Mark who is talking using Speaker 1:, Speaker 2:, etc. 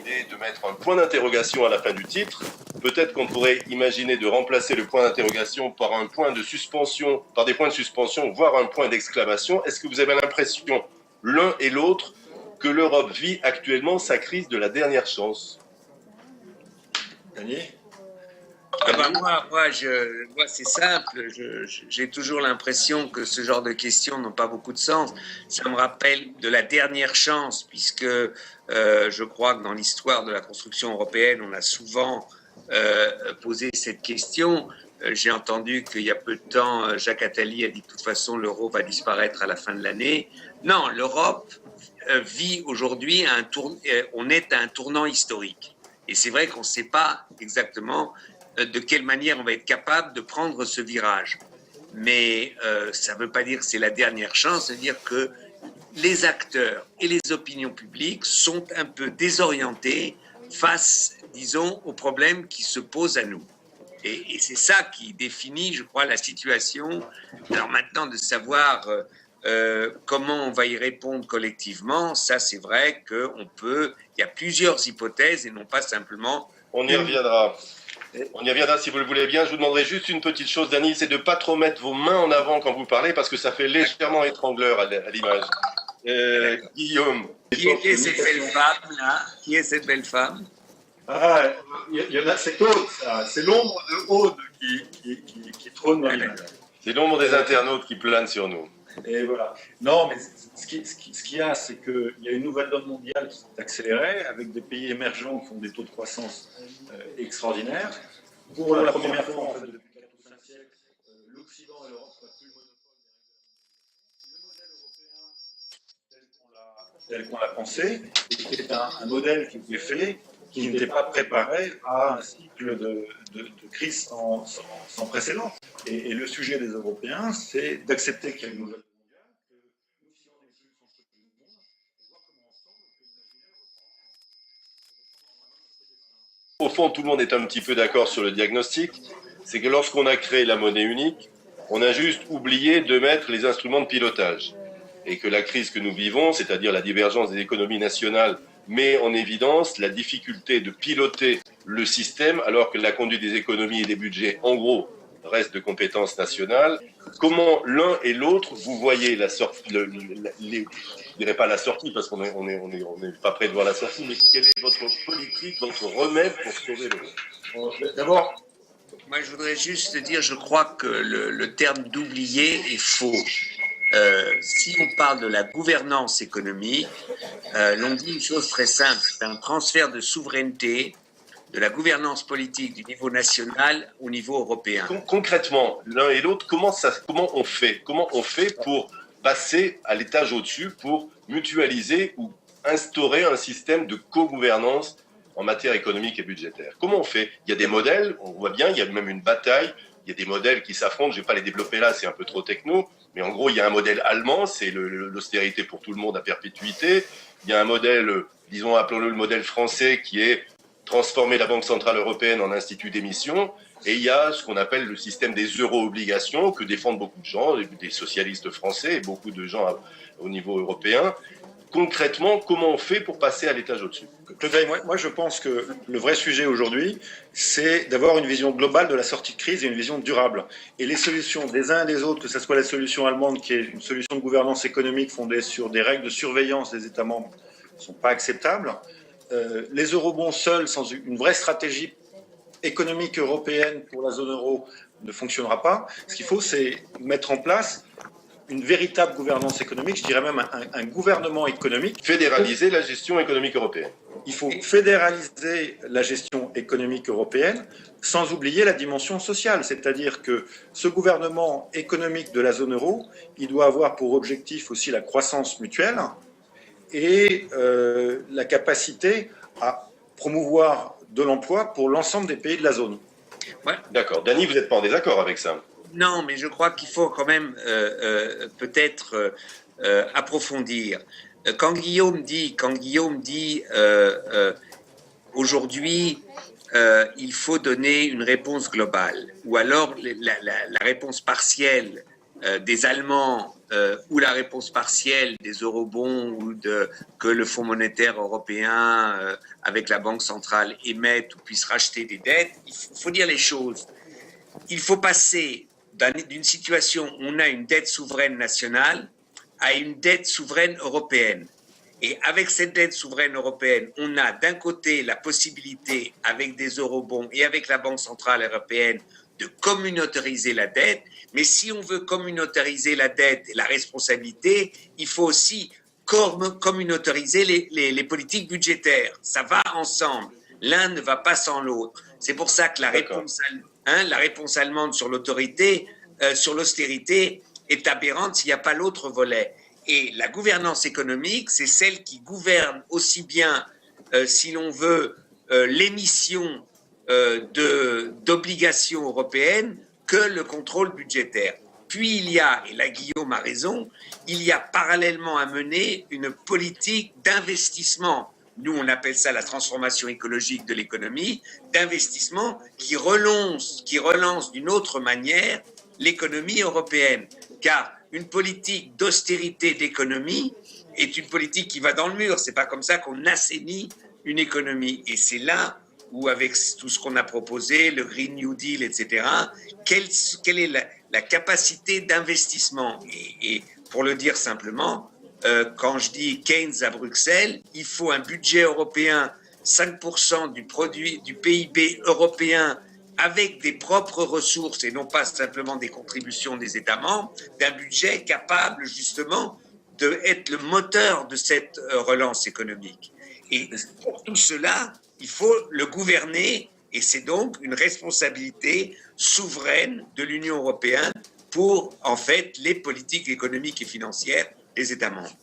Speaker 1: l'idée de mettre un point d'interrogation à la fin du titre. Peut-être qu'on pourrait imaginer de remplacer le point d'interrogation par un point de suspension, par des points de suspension, voire un point d'exclamation. Est-ce que vous avez l'impression, l'un et l'autre, que l'Europe vit actuellement sa crise de la dernière chance?
Speaker 2: Dany?
Speaker 3: Moi, c'est simple. J'ai toujours l'impression que ce genre de questions n'ont pas beaucoup de sens. Ça me rappelle de la dernière chance, puisque je crois que dans l'histoire de la construction européenne, on a souvent posé cette question. J'ai entendu qu'il y a peu de temps, Jacques Attali a dit que de toute façon, l'euro va disparaître à la fin de l'année. Non, l'Europe vit aujourd'hui, on est à un tournant historique. Et c'est vrai qu'on ne sait pas exactement de quelle manière on va être capable de prendre ce virage. Mais ça ne veut pas dire que c'est la dernière chance, c'est-à-dire que les acteurs et les opinions publiques sont un peu désorientés face, disons, aux problèmes qui se posent à nous. Et c'est ça qui définit, je crois, la situation. Alors maintenant, de savoir comment on va y répondre collectivement, ça c'est vrai il y a plusieurs hypothèses et non pas simplement...
Speaker 1: On y reviendra. On y reviendra si vous le voulez bien. Je vous demanderai juste une petite chose, Dany, c'est de ne pas trop mettre vos mains en avant quand vous parlez, parce que ça fait légèrement étrangleur à l'image. Guillaume.
Speaker 3: Qui est cette belle femme, là? Qui est cette belle femme?
Speaker 2: Ah, il y en a, c'est Aude, ça. C'est l'ombre de Aude qui trône dans l'image.
Speaker 1: C'est l'ombre des internautes qui plane sur nous.
Speaker 2: Et voilà. Non, mais ce qu'il y a, c'est qu'il y a une nouvelle donne mondiale qui s'est accélérée, avec des pays émergents qui ont des taux de croissance extraordinaires. Pour la première fois, en fait, depuis 4 ou 5 siècles, l'Occident et l'Europe n'ont plus le monopole tel qu'on l'a pensé, et qui est un modèle qui était fait, qui n'était pas préparé à un cycle de crise sans précédent. Et le sujet des Européens, c'est d'accepter qu'il y a une nouvelle mondiale, que nous, si on est plus entre tout le monde, voir comment ensemble on peut imaginer
Speaker 1: Au fond, tout le monde est un petit peu d'accord sur le diagnostic. C'est que lorsqu'on a créé la monnaie unique, on a juste oublié de mettre les instruments de pilotage. Et que la crise que nous vivons, c'est-à-dire la divergence des économies nationales, met en évidence la difficulté de piloter le système alors que la conduite des économies et des budgets, en gros, reste de compétences nationales. Comment l'un et l'autre, vous voyez la sortie, je ne dirais pas la sortie parce qu'on n'est pas prêt de voir la sortie, mais quelle est votre politique, votre remède pour sauver l'euro?
Speaker 2: D'abord,
Speaker 3: moi je voudrais juste dire, je crois que le terme d'oublier est faux. Si on parle de la gouvernance économique, l'on dit une chose très simple, c'est un transfert de souveraineté de la gouvernance politique du niveau national au niveau européen.
Speaker 1: Concrètement, l'un et l'autre, comment on fait pour passer à l'étage au-dessus, pour mutualiser ou instaurer un système de co-gouvernance en matière économique et budgétaire? Comment on fait? Il y a des modèles, on voit bien, il y a même une bataille, il y a des modèles qui s'affrontent, je ne vais pas les développer là, c'est un peu trop techno, mais en gros, il y a un modèle allemand, c'est l'austérité pour tout le monde à perpétuité. Il y a un modèle, disons, appelons-le le modèle français, qui est transformer la Banque Centrale Européenne en institut d'émission. Et il y a ce qu'on appelle le système des euro-obligations, que défendent beaucoup de gens, des socialistes français et beaucoup de gens au niveau européen. Concrètement, comment on fait pour passer à l'étage au-dessus?
Speaker 2: moi je pense que le vrai sujet aujourd'hui, c'est d'avoir une vision globale de la sortie de crise et une vision durable. Et les solutions des uns et des autres, que ce soit la solution allemande, qui est une solution de gouvernance économique fondée sur des règles de surveillance des États membres, ne sont pas acceptables. Les eurobonds seuls, sans une vraie stratégie économique européenne pour la zone euro, ne fonctionnera pas. Ce qu'il faut, c'est mettre en place une véritable gouvernance économique, je dirais même un gouvernement économique.
Speaker 1: Fédéraliser la gestion économique européenne.
Speaker 2: Il faut fédéraliser la gestion économique européenne sans oublier la dimension sociale. C'est-à-dire que ce gouvernement économique de la zone euro, il doit avoir pour objectif aussi la croissance mutuelle et la capacité à promouvoir de l'emploi pour l'ensemble des pays de la zone.
Speaker 1: Ouais. D'accord. Dany, vous n'êtes pas en désaccord avec ça?
Speaker 3: Non, mais je crois qu'il faut quand même peut-être approfondir. Quand Guillaume dit aujourd'hui il faut donner une réponse globale, ou alors la réponse partielle des Allemands ou la réponse partielle des eurobonds ou que le Fonds monétaire européen, avec la Banque centrale, émette ou puisse racheter des dettes. Il faut dire les choses. Il faut passer d'une situation où on a une dette souveraine nationale à une dette souveraine européenne. Et avec cette dette souveraine européenne, on a d'un côté la possibilité, avec des eurobonds et avec la Banque centrale européenne, de communautariser la dette, mais si on veut communautariser la dette et la responsabilité, il faut aussi communautariser les politiques budgétaires. Ça va ensemble. L'un ne va pas sans l'autre. C'est pour ça que la réponse allemande sur l'austérité est aberrante s'il n'y a pas l'autre volet. Et la gouvernance économique, c'est celle qui gouverne aussi bien, si l'on veut, l'émission d'obligations européennes que le contrôle budgétaire. Puis il y a, et là Guillaume a raison, il y a parallèlement à mener une politique d'investissement. Nous, on appelle ça la transformation écologique de l'économie, d'investissement qui relance d'une autre manière l'économie européenne. Car une politique d'austérité d'économie est une politique qui va dans le mur. C'est pas comme ça qu'on assainit une économie. Et c'est là où, avec tout ce qu'on a proposé, le Green New Deal, etc., quelle est la capacité d'investissement. Et pour le dire simplement, quand je dis Keynes à Bruxelles, il faut un budget européen, 5% du PIB européen, avec des propres ressources et non pas simplement des contributions des États membres, d'un budget capable justement d'être le moteur de cette relance économique. Et pour tout cela, il faut le gouverner et c'est donc une responsabilité souveraine de l'Union européenne pour en fait les politiques économiques et financières des États membres.